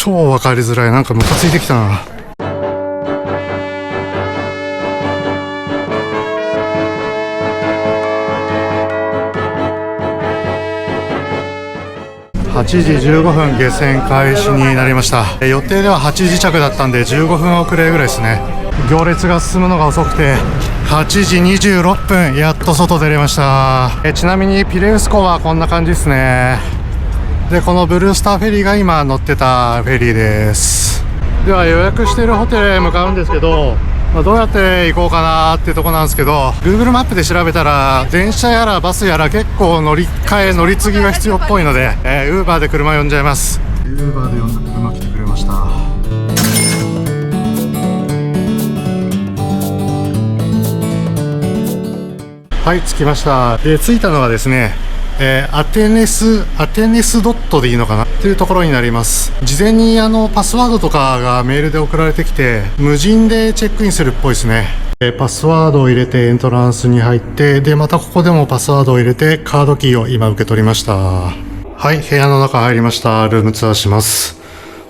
超わかりづらい。なんかムカついてきたな。8時15分下船開始になりました。予定では8時着だったんで15分遅れぐらいですね。行列が進むのが遅くて8時26分やっと外出れました。ちなみにピレウス港はこんな感じですね。でこのブルースターフェリーが今乗ってたフェリーです。では予約しているホテルへ向かうんですけど、どうやって行こうかなってとこなんですけど、 Google マップで調べたら電車やらバスやら結構乗り継ぎが必要っぽいので、Uber で車呼んじゃいます。 Uber で呼んだ車来てくれました。はい、着きました。着いたのはですね、アテネスドットでいいのかなっていうところになります。事前にパスワードとかがメールで送られてきて、無人でチェックインするっぽいですね。パスワードを入れてエントランスに入って、でまたここでもパスワードを入れてカードキーを今受け取りました。はい、部屋の中入りました。ルームツアーします。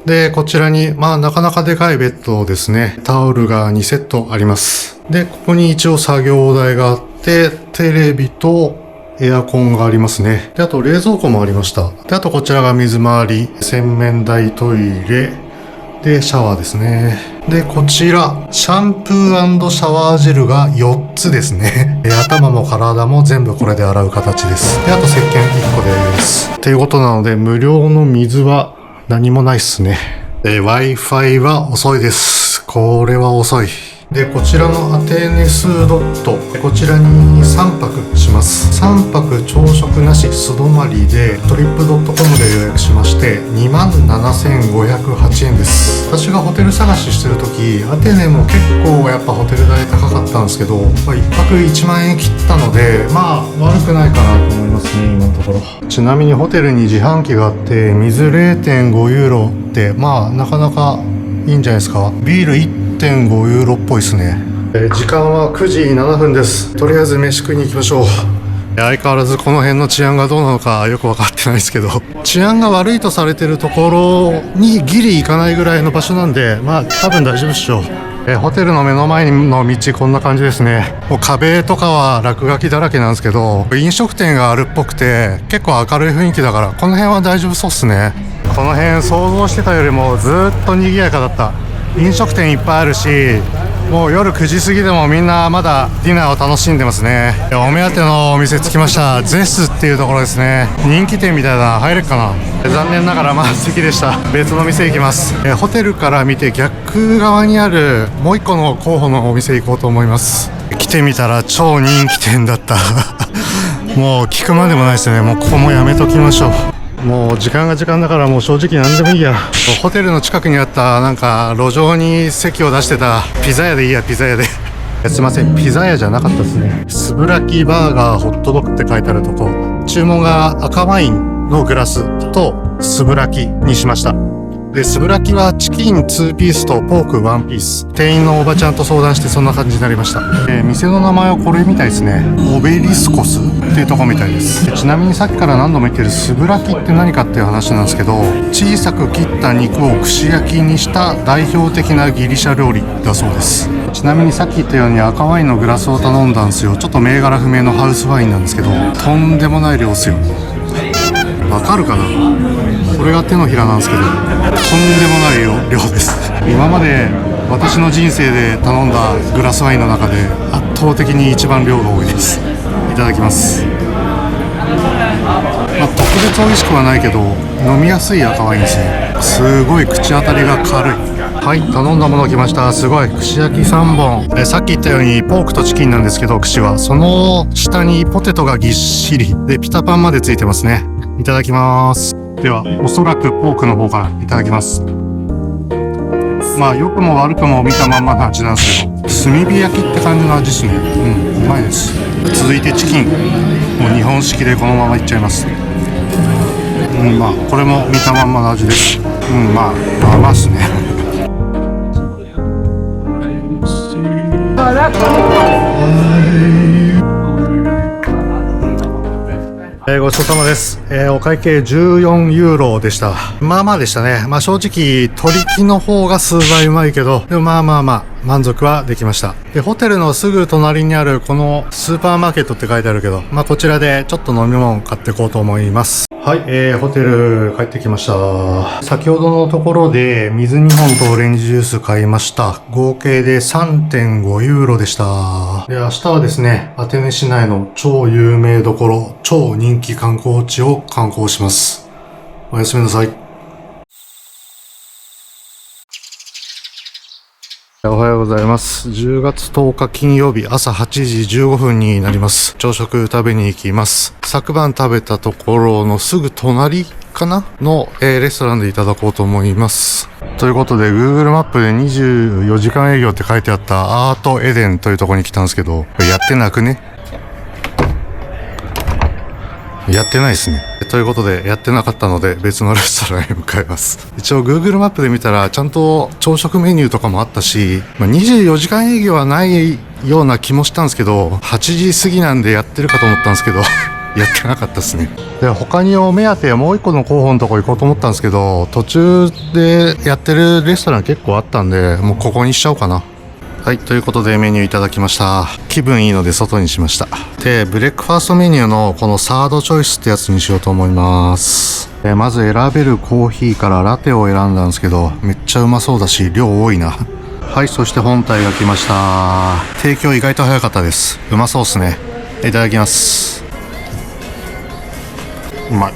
でこちらになかなかでかいベッドですね。タオルが2セットあります。でここに一応作業台があって、テレビとエアコンがありますね。であと冷蔵庫もありました。であとこちらが水回り、洗面台、トイレでシャワーですね。でこちらシャンプー&シャワージェルが4つですね。頭も体も全部これで洗う形です。であと石鹸1個です。っていうことなので無料の水は何もないっすね。Wi-Fi は遅いです。これは遅い。でこちらのアテネスドット、こちらに3泊します。3泊朝食なし素泊まりでトリップドットコムで予約しまして 27,508 円です。私がホテル探ししてる時、アテネも結構やっぱホテル代高かったんですけど、1泊1万円切ったので悪くないかなと思いますね、今のところ。ちなみにホテルに自販機があって、水 0.5 ユーロってなかなかいいんじゃないですか。ビール1.5 ユーロっぽいですね。時間は9時7分です。とりあえず飯食いに行きましょう。相変わらずこの辺の治安がどうなのかよく分かってないですけど、治安が悪いとされてるところにギリ行かないぐらいの場所なんで、多分大丈夫っしょ。ホテルの目の前の道こんな感じですね。もう壁とかは落書きだらけなんですけど、飲食店があるっぽくて結構明るい雰囲気だから、この辺は大丈夫そうっすね。この辺想像してたよりもずっと賑やかだった。飲食店いっぱいあるし、もう夜9時過ぎでもみんなまだディナーを楽しんでますね。お目当てのお店着きました。ゼスっていうところですね。人気店みたいな、入れっかな。残念ながら満席でした。別の店行きます。ホテルから見て逆側にあるもう一個の候補のお店行こうと思います。来てみたら超人気店だったもう聞くまでもないですね。もうここもやめときましょう。もう時間が時間だから、もう正直何でもいいや。ホテルの近くにあった路上に席を出してたピザ屋でいいや。ピザ屋ですいません、ピザ屋じゃなかったですね。スブラキバーガーホットドッグって書いてあるとこ。注文が赤ワインのグラスとスブラキにしました。でスブラキはチキン2ピースとポーク1ピース。店員のおばちゃんと相談してそんな感じになりました。店の名前はこれみたいですね。オベリスコスっていうとこみたいです。ちなみにさっきから何度も言ってるスブラキって何かっていう話なんですけど、小さく切った肉を串焼きにした代表的なギリシャ料理だそうです。ちなみにさっき言ったように赤ワインのグラスを頼んだんですよ。ちょっと銘柄不明のハウスワインなんですけど、とんでもない量ですよ。わかるかな。これが手のひらなんですけど、とんでもない量です。今まで私の人生で頼んだグラスワインの中で圧倒的に一番量が多いです。いただきます。特別美味しくはないけど飲みやすい赤ワインですね。すごい口当たりが軽い。はい、頼んだもの来ました。すごい串焼き3本。さっき言ったようにポークとチキンなんですけど、串はその下にポテトがぎっしりでピタパンまでついてますね。いただきます。ではおそらくポークの方からいただきます。良くも悪くも見たまんまの味なんですけど、炭火焼きって感じの味ですね。うまいです。続いてチキン、もう日本式でこのままいっちゃいます。これも見たまんまの味です。まあっすね。ごちそうさまです。お会計14ユーロでした。まあまあでしたね。まあ正直、取り木の方が数倍うまいけど、でもまあまあまあ、満足はできました。で、ホテルのすぐ隣にあるこのスーパーマーケットって書いてあるけど、まあこちらでちょっと飲み物買っていこうと思います。はい、ホテル帰ってきました。先ほどのところで水2本とオレンジジュース買いました。合計で 3.5 ユーロでした。で、明日はですね、アテネ市内の超有名どころ、超人気観光地を観光します。おやすみなさい。おはようございます。10月10日金曜日朝8時15分になります。朝食食べに行きます。昨晩食べたところのすぐ隣かなの、レストランでいただこうと思います。ということで Google マップで24時間営業って書いてあったアートエデンというところに来たんですけど、やってなくね？やってないですね。ということで、やってなかったので、別のレストランへ向かいます。一応 Google マップで見たら、ちゃんと朝食メニューとかもあったし、24時間営業はないような気もしたんですけど、8時過ぎなんでやってるかと思ったんですけど、やってなかったですね。で、他にお目当てもう一個の候補のとこ行こうと思ったんですけど、途中でやってるレストラン結構あったんで、もうここにしちゃおうかな。はい、ということでメニューいただきました。気分いいので外にしました。で、ブレックファーストメニューのこのサードチョイスってやつにしようと思います。まず選べるコーヒーからラテを選んだんですけど、めっちゃうまそうだし、量多いな。はい、そして本体が来ました。提供意外と早かったです。うまそうっすね。いただきます。うまい。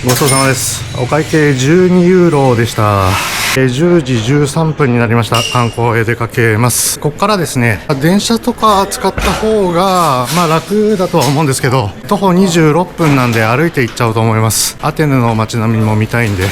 ごちそうさまです。お会計12ユーロでした。10時13分になりました。観光へ出かけます。ここからですね、電車とか使った方が、まあ楽だとは思うんですけど、徒歩26分なんで歩いて行っちゃうと思います。アテネの街並みも見たいんで。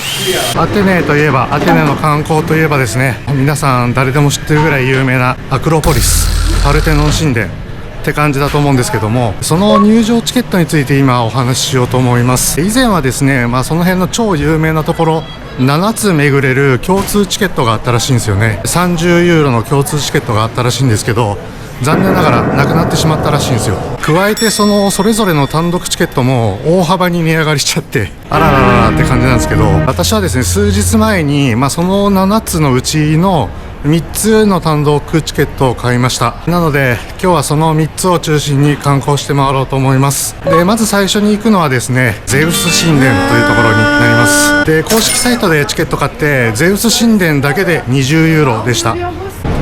アテネといえば、アテネの観光といえばですね、皆さん誰でも知ってるぐらい有名なアクロポリス、パルテノン神殿。って感じだと思うんですけども、その入場チケットについて今お話ししようと思います。以前はですね、その辺の超有名なところ7つ巡れる共通チケットがあったらしいんですよね。30ユーロの共通チケットがあったらしいんですけど、残念ながらなくなってしまったらしいんですよ。加えてそれぞれの単独チケットも大幅に値上がりしちゃって、あららららって感じなんですけど、私はですね、数日前に、その7つのうちの3つの単独チケットを買いました。なので今日はその3つを中心に観光して回ろうと思います。で、まず最初に行くのはですね、ゼウス神殿というところになります。で、公式サイトでチケット買ってゼウス神殿だけで20ユーロでした。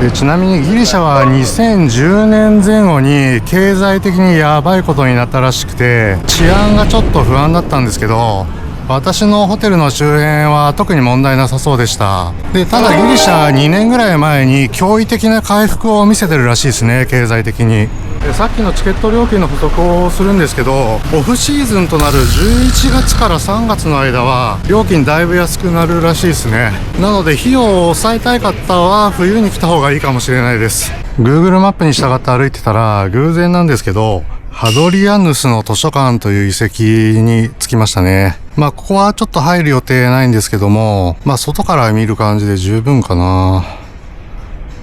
で、ちなみにギリシャは2010年前後に経済的にやばいことになったらしくて、治安がちょっと不安だったんですけど、私のホテルの周辺は特に問題なさそうでした。で、ただギリシャ2年ぐらい前に驚異的な回復を見せてるらしいですね、経済的に。で、さっきのチケット料金の補足をするんですけど、オフシーズンとなる11月から3月の間は料金だいぶ安くなるらしいですね。なので費用を抑えたい方は冬に来た方がいいかもしれないです。Google マップに従って歩いてたら偶然なんですけど、ハドリアヌスの図書館という遺跡に着きましたね。ここはちょっと入る予定ないんですけども、外から見る感じで十分かなっ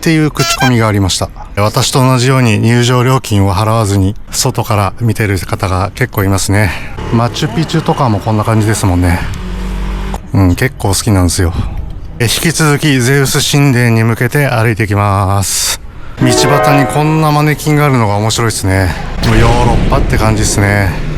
ていう口コミがありました。私と同じように入場料金を払わずに外から見てる方が結構いますね。マチュピチュとかもこんな感じですもんね。結構好きなんですよ。引き続きゼウス神殿に向けて歩いていきます。道端にこんなマネキンがあるのが面白いですね。ヨーロッパって感じですね。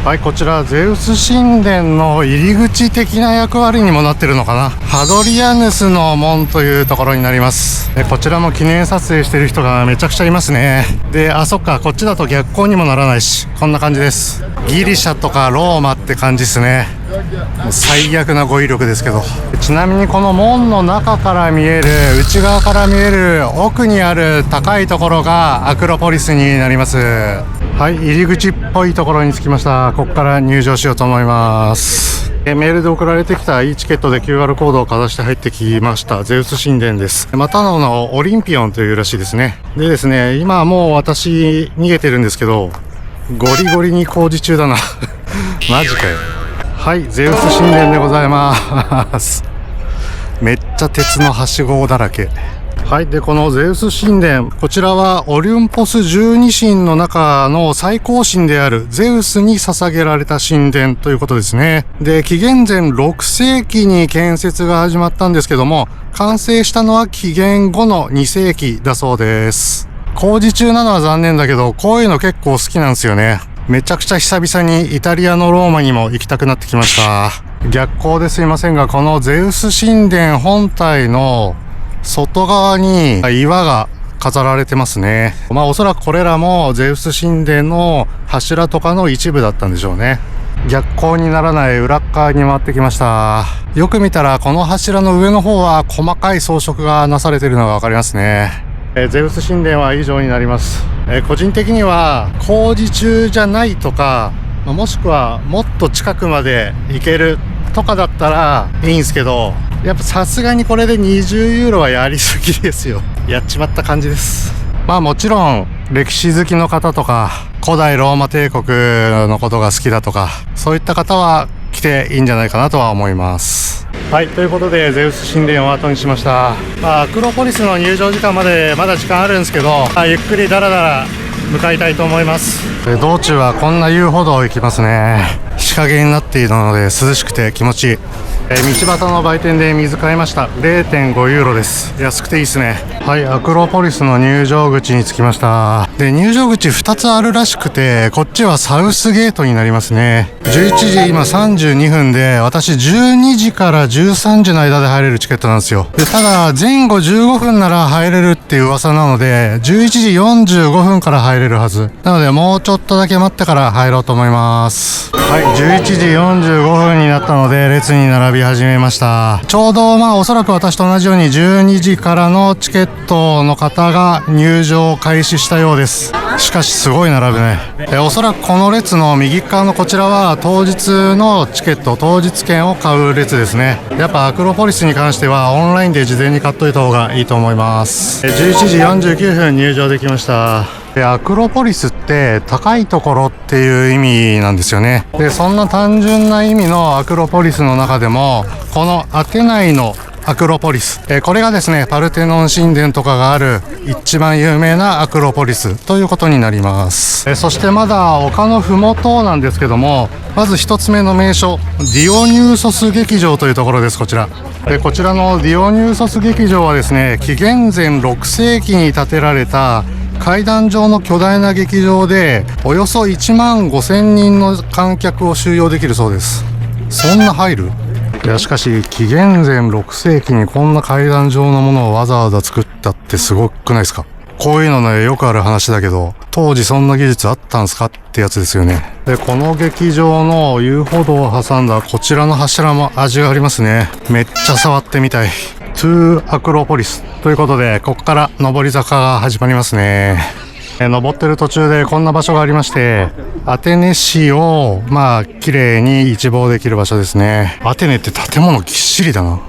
はい、こちらゼウス神殿の入り口的な役割にもなってるのかな。ハドリアヌスの門というところになります。こちらも記念撮影してる人がめちゃくちゃいますね。で、そっか、こっちだと逆光にもならないし、こんな感じです。ギリシャとかローマって感じですね。もう最悪な語彙力ですけど。ちなみにこの門の中から見える、内側から見える奥にある高いところがアクロポリスになります。はい、入り口っぽいところに着きました。ここから入場しようと思います。メールで送られてきた e チケットで QR コードをかざして入ってきました。ゼウス神殿です。またのオリンピオンというらしいですね。でですね、今もう私逃げてるんですけど、ゴリゴリに工事中だな。マジかよ。はい、ゼウス神殿でございます。めっちゃ鉄のはしごだらけ。はい。で、このゼウス神殿、こちらはオリュンポス12神の中の最高神であるゼウスに捧げられた神殿ということですね。で、紀元前6世紀に建設が始まったんですけども、完成したのは紀元後の2世紀だそうです。工事中なのは残念だけど、こういうの結構好きなんですよね。めちゃくちゃ久々にイタリアのローマにも行きたくなってきました。逆光ですいませんが、このゼウス神殿本体の外側に岩が飾られてますね。おそらくこれらもゼウス神殿の柱とかの一部だったんでしょうね。逆光にならない裏側に回ってきました。よく見たらこの柱の上の方は細かい装飾がなされているのがわかりますね。ゼウス神殿は以上になります。個人的には工事中じゃないとか、もしくはもっと近くまで行けるとかだったらいいんですけど、やっぱさすがにこれで20ユーロはやりすぎですよ。やっちまった感じです。もちろん歴史好きの方とか古代ローマ帝国のことが好きだとか、そういった方は来ていいんじゃないかなとは思います。はい、ということでゼウス神殿を後にしました。アクロポリスの入場時間までまだ時間あるんですけど、ゆっくりだらだら向かいたいと思います。道中はこんな遊歩道を行きますね。日陰になっているので涼しくて気持ちいい。道端の売店で水買いました。 0.5 ユーロです。安くていいですね。はい、アクロポリスの入場口に着きました。で、入場口2つあるらしくて、こっちはサウスゲートになりますね。11時今32分で、私12時から13時の間で入れるチケットなんですよ。で、ただ前後15分なら入れるっていう噂なので、11時45分から入れるはずなので、もうちょっとだけ待ってから入ろうと思います。はい、11時45分になったので列に並び始めました。ちょうどおそらく私と同じように12時からのチケットの方が入場開始したようです。しかしすごい並ぶね。おそらくこの列の右側のこちらは当日のチケット、当日券を買う列ですね。やっぱアクロポリスに関してはオンラインで事前に買っといた方がいいと思います。11時49分入場できました。アクロポリスって高いところっていう意味なんですよね。で、そんな単純な意味のアクロポリスの中でも、このアテナイのアクロポリス、これがですね、パルテノン神殿とかがある一番有名なアクロポリスということになります。そしてまだ丘のふもとなんですけども、まず一つ目の名所、ディオニューソス劇場というところです。こちらこちらのディオニューソス劇場はですね、紀元前6世紀に建てられた階段状の巨大な劇場で、およそ1万5000人の観客を収容できるそうです。そんな入る？いや、しかし紀元前6世紀にこんな階段状のものをわざわざ作ったってすごくないですか？こういうのね、よくある話だけど、当時そんな技術あったんすかってやつですよね。で、この劇場の遊歩道を挟んだこちらの柱も味がありますね。めっちゃ触ってみたい。トゥーアクロポリスということで、ここから上り坂が始まりますね。登ってる途中でこんな場所がありまして、アテネ市を綺麗に一望できる場所ですね。アテネって建物ぎっしりだな。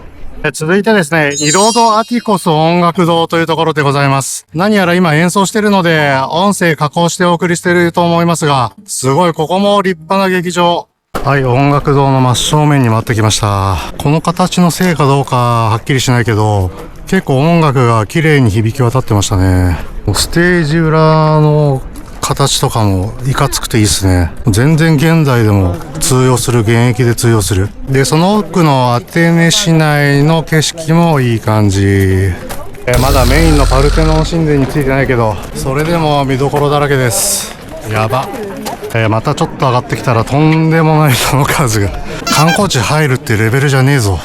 続いてですね、イロドアティコス音楽堂というところでございます。何やら今演奏してるので、音声加工してお送りしてると思いますが、すごい、ここも立派な劇場。はい、音楽堂の真正面に回ってきました。この形のせいかどうかはっきりしないけど、結構音楽が綺麗に響き渡ってましたね。ステージ裏の形とかもいかつくていいですね。全然現代でも通用する、現役で通用する。で、その奥のアテネ市内の景色もいい感じ。まだメインのパルテノン神殿についてないけど、それでも見どころだらけです。やば。またちょっと上がってきたらとんでもない人の数が。観光地入るってレベルじゃねえぞ。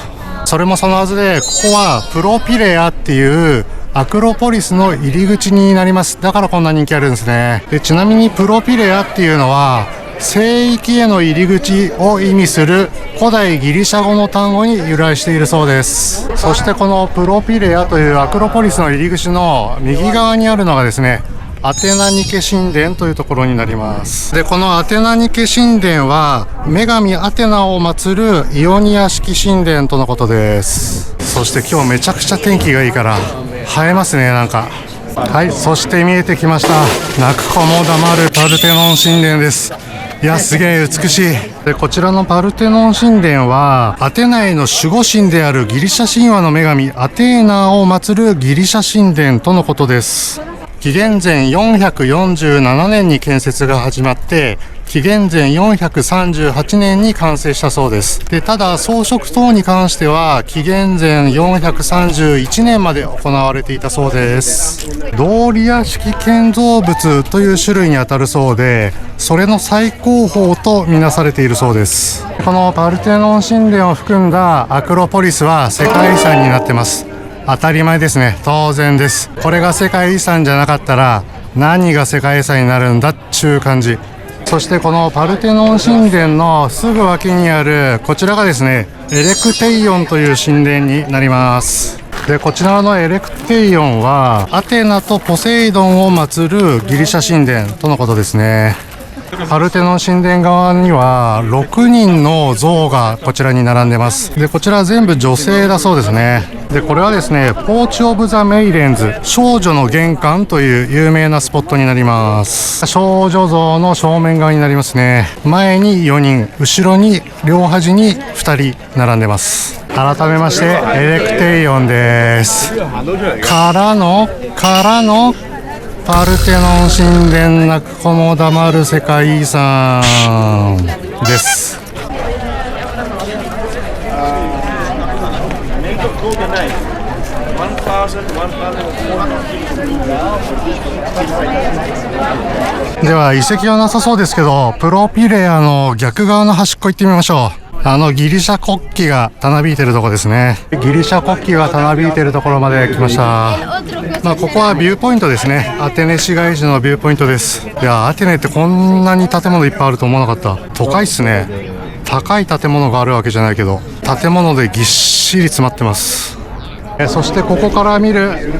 それもそのはずで、ここはプロピレアっていうアクロポリスの入り口になります。だからこんな人気あるんですね。で、ちなみにプロピレアっていうのは聖域への入り口を意味する古代ギリシャ語の単語に由来しているそうです。そしてこのプロピレアというアクロポリスの入り口の右側にあるのがですね、アテナニケ神殿というところになります。で、このアテナニケ神殿は女神アテナを祀るイオニア式神殿とのことです。そして今日めちゃくちゃ天気がいいから映えますね、なんか。はい、そして見えてきました。泣く子も黙るパルテノン神殿です。いや、すげえ美しい。で、こちらのパルテノン神殿は、アテナイの守護神であるギリシャ神話の女神、アテーナを祀るギリシャ神殿とのことです。紀元前447年に建設が始まって、紀元前438年に完成したそうです。で、ただ装飾等に関しては紀元前431年まで行われていたそうです。ドーリア式建造物という種類にあたるそうで、それの最高峰とみなされているそうです。このパルテノン神殿を含んだアクロポリスは世界遺産になってます。当たり前ですね。当然です。これが世界遺産じゃなかったら何が世界遺産になるんだっちゅう感じ。そしてこのパルテノン神殿のすぐ脇にあるこちらがですね、エレクテイオンという神殿になります。で、こちらのエレクテイオンはアテナとポセイドンを祀るギリシャ神殿とのことですね。パルテノン神殿側には6人の像がこちらに並んでます。で、こちらは全部女性だそうですね。で、これはですね、ポーチオブザメイレンズ、少女の玄関という有名なスポットになります。少女像の正面側になりますね。前に4人、後ろに両端に2人並んでます。改めましてエレクテイオンです。からのパルテノン神殿なく子も黙る世界遺産です。では遺跡はなさそうですけど、プロピレアの逆側の端っこ行ってみましょう。ギリシャ国旗がたなびいてるとこですね。ギリシャ国旗がたなびいてるところまで来ました。ここはビューポイントですね。アテネ市街地のビューポイントです。いや、アテネってこんなに建物いっぱいあると思わなかった。都会っすね。高い建物があるわけじゃないけど、建物でぎっしり詰まってます。そしてここから見る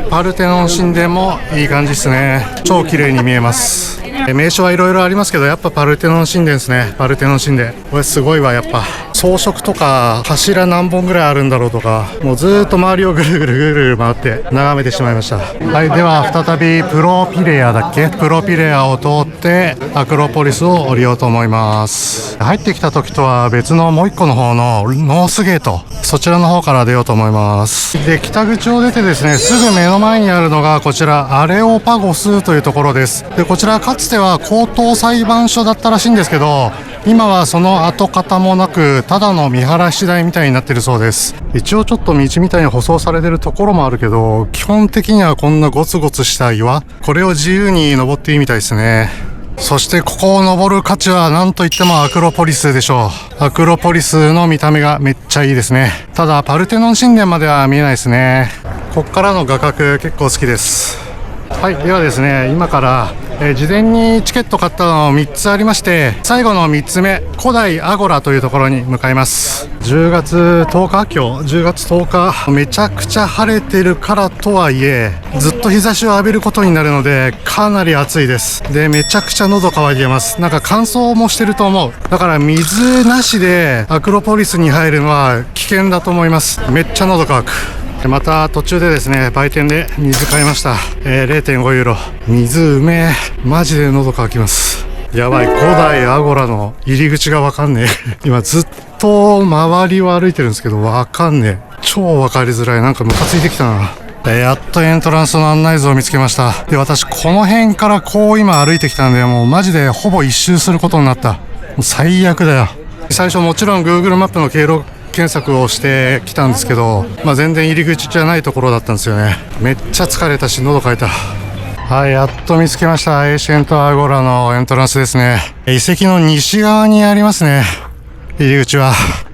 パルテノン神殿もいい感じですね。超綺麗に見えます。名所はいろいろありますけど、やっぱパルテノン神殿ですね。パルテノン神殿、これすごいわ。やっぱ装飾とか柱何本ぐらいあるんだろうとか、もうずーっと周りをぐるぐるぐるぐる回って眺めてしまいました。はい、では再びプロピレアプロピレアを通ってアクロポリスを降りようと思います。入ってきた時とは別のもう一個の方のノースゲート、そちらの方から出ようと思います。で、北口を出てですね、すぐ目の前にあるのがこちらアレオパゴスというところです。で、こちらかつては高等裁判所だったらしいんですけど、今はその跡形もなくただの見晴らし台みたいになってるそうです。一応ちょっと道みたいに舗装されてるところもあるけど、基本的にはこんなゴツゴツした岩、これを自由に登っていいみたいですね。そしてここを登る価値は何といってもアクロポリスでしょう。アクロポリスの見た目がめっちゃいいですね。ただパルテノン神殿までは見えないですね。こっからの画角結構好きです。はい、ではですね、今から事前にチケット買ったの3つありまして、最後の3つ目、古代アゴラというところに向かいます。10月10日、今日10月10日、めちゃくちゃ晴れてるからとはいえ、ずっと日差しを浴びることになるのでかなり暑いです。で、めちゃくちゃ喉乾いてます。なんか乾燥もしてると思う。だから水なしでアクロポリスに入るのは危険だと思います。めっちゃ喉乾く。また途中でですね、売店で水買いました。0.5 ユーロ。水うめえ。マジで喉乾きます。やばい、古代アゴラの入り口がわかんねえ。今ずっと周りを歩いてるんですけど、わかんねえ。超わかりづらい。なんかムカついてきたな。やっとエントランスの案内図を見つけました。で、私この辺からこう今歩いてきたんで、もうマジでほぼ一周することになった。もう最悪だよ。最初もちろん Google マップの経路検索をしてきたんですけど、全然入り口じゃないところだったんですよね。めっちゃ疲れたし喉乾いた。はい、やっと見つけました。エーシェントアゴラのエントランスですね。遺跡の西側にありますね、入り口は。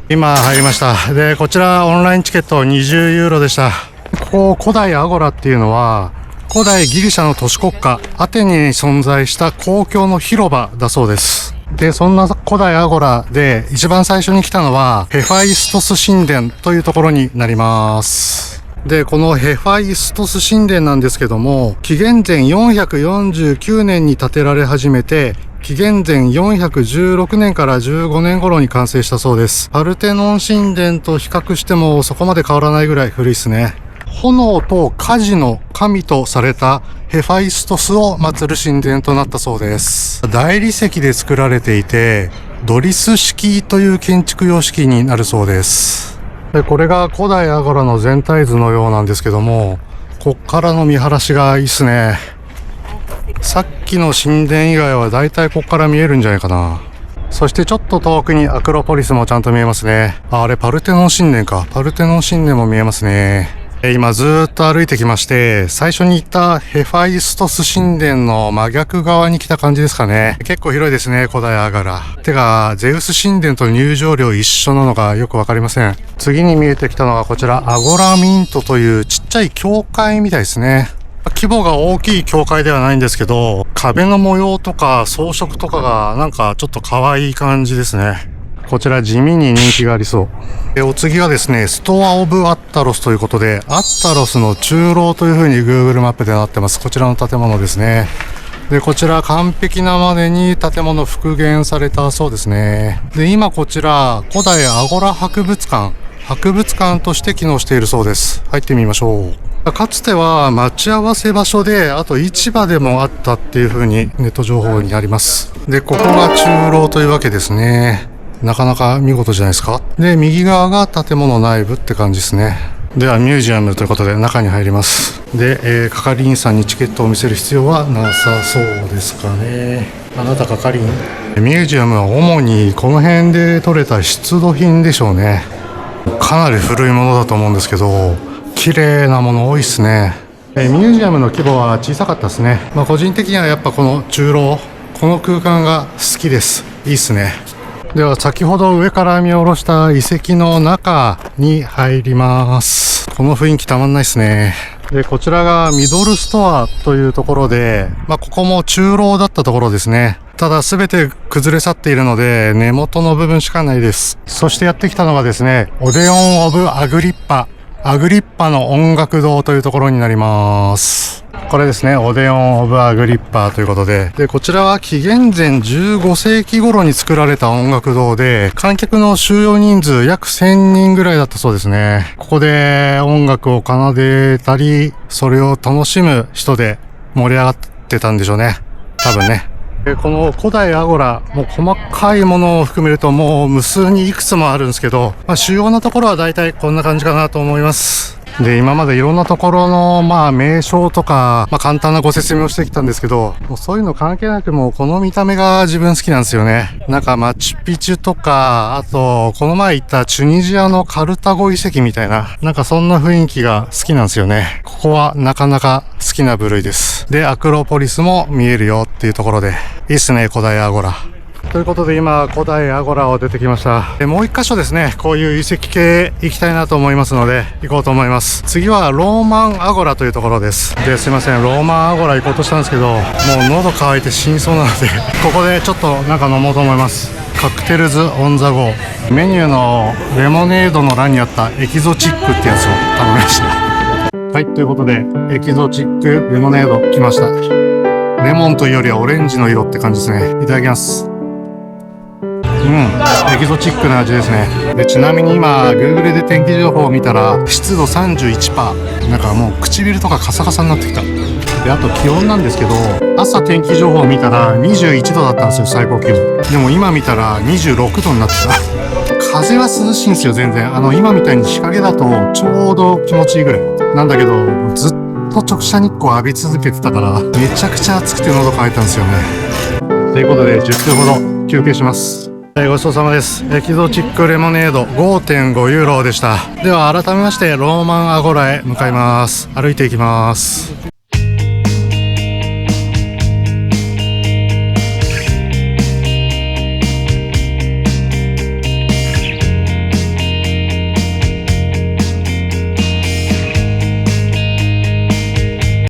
今入りました。で、こちらオンラインチケット20ユーロでした。ここ古代アゴラっていうのは古代ギリシャの都市国家アテネに存在した公共の広場だそうです。で、そんな古代アゴラで一番最初に来たのはヘファイストス神殿というところになります。で、このヘファイストス神殿なんですけども、紀元前449年に建てられ始めて、紀元前416年から15年頃に完成したそうです。パルテノン神殿と比較してもそこまで変わらないぐらい古いですね。炎と火事の神とされたヘファイストスを祀る神殿となったそうです。大理石で作られていて、ドリス式という建築様式になるそうです。で、これが古代アゴラの全体図のようなんですけども、こっからの見晴らしがいいっすね。さっきの神殿以外はだいたいこっから見えるんじゃないかな。そしてちょっと遠くにアクロポリスもちゃんと見えますね。あれパルテノン神殿か。パルテノン神殿も見えますね。今ずーっと歩いてきまして、最初に行ったヘファイストス神殿の真逆側に来た感じですかね。結構広いですね、古代アガラ。てか、ゼウス神殿と入場料一緒なのがよくわかりません。次に見えてきたのがこちら、アゴラミントというちっちゃい教会みたいですね。規模が大きい教会ではないんですけど、壁の模様とか装飾とかがなんかちょっと可愛い感じですね。こちら地味に人気がありそう。お次はですね、ストアオブアッタロスということで、アッタロスの中楼という風に Google マップでなってます。こちらの建物ですね。で、こちら完璧なまでに建物復元されたそうですね。で、今こちら、古代アゴラ博物館として機能しているそうです。入ってみましょう。かつては待ち合わせ場所で、あと市場でもあったっていう風にネット情報にあります。で、ここが中楼というわけですね。なかなか見事じゃないですか。で、右側が建物内部って感じですね。ではミュージアムということで中に入ります。で、係員さんにチケットを見せる必要はなさそうですかね。あなた係員？ミュージアムは主にこの辺で取れた出土品でしょうね。かなり古いものだと思うんですけど、綺麗なもの多いですね。ミュージアムの規模は小さかったですね。個人的にはやっぱこの中楼、この空間が好きです。いいっすね。では先ほど上から見下ろした遺跡の中に入ります。この雰囲気たまんないですね。で、こちらがミドルストアというところで、ここも中楼だったところですね。ただ全て崩れ去っているので根元の部分しかないです。そしてやってきたのがですね、オデオン・オブ・アグリッパの音楽堂というところになります。これですね、オデオン・オブ・アグリッパということで。で、こちらは紀元前15世紀頃に作られた音楽堂で、観客の収容人数約1000人ぐらいだったそうですね。ここで音楽を奏でたり、それを楽しむ人で盛り上がってたんでしょうね。多分ね。この古代アゴラ、もう細かいものを含めるともう無数にいくつもあるんですけど、主要なところは大体こんな感じかなと思います。で、今までいろんなところの、名称とか、簡単なご説明をしてきたんですけど、もうそういうの関係なくもうこの見た目が自分好きなんですよね。なんかマチュピチュとか、あと、この前行ったチュニジアのカルタゴ遺跡みたいな、なんかそんな雰囲気が好きなんですよね。ここはなかなか好きな部類です。で、アクロポリスも見えるよっていうところで、いいっすね、古代アゴラ。ということで今古代アゴラを出てきました。もう一箇所ですね、こういう遺跡系行きたいなと思いますので行こうと思います。次はローマンアゴラというところです。で、すいません、ローマンアゴラ行こうとしたんですけど、もう喉乾いて死にそうなのでここでちょっとなんか飲もうと思います。カクテルズオンザゴー。メニューのレモネードの欄にあったエキゾチックってやつを頼みました。はい、ということでエキゾチックレモネード来ました。レモンというよりはオレンジの色って感じですね。いただきます。エキゾチックな味ですね。で、ちなみに今 Google で天気情報を見たら湿度 31%、 なんかもう唇とかカサカサになってきた。で、あと気温なんですけど、朝天気情報を見たら21度だったんですよ、最高気温。でも今見たら26度になってた。風は涼しいんですよ、全然。今みたいに日陰だとちょうど気持ちいいぐらいなんだけど、ずっと直射日光浴び続けてたからめちゃくちゃ暑くて喉乾いたんですよね。ということで10分ほど休憩します。ごちそうさまです。エキゾチックレモネード 5.5 ユーロでした。では改めましてローマンアゴラへ向かいます。歩いていきます。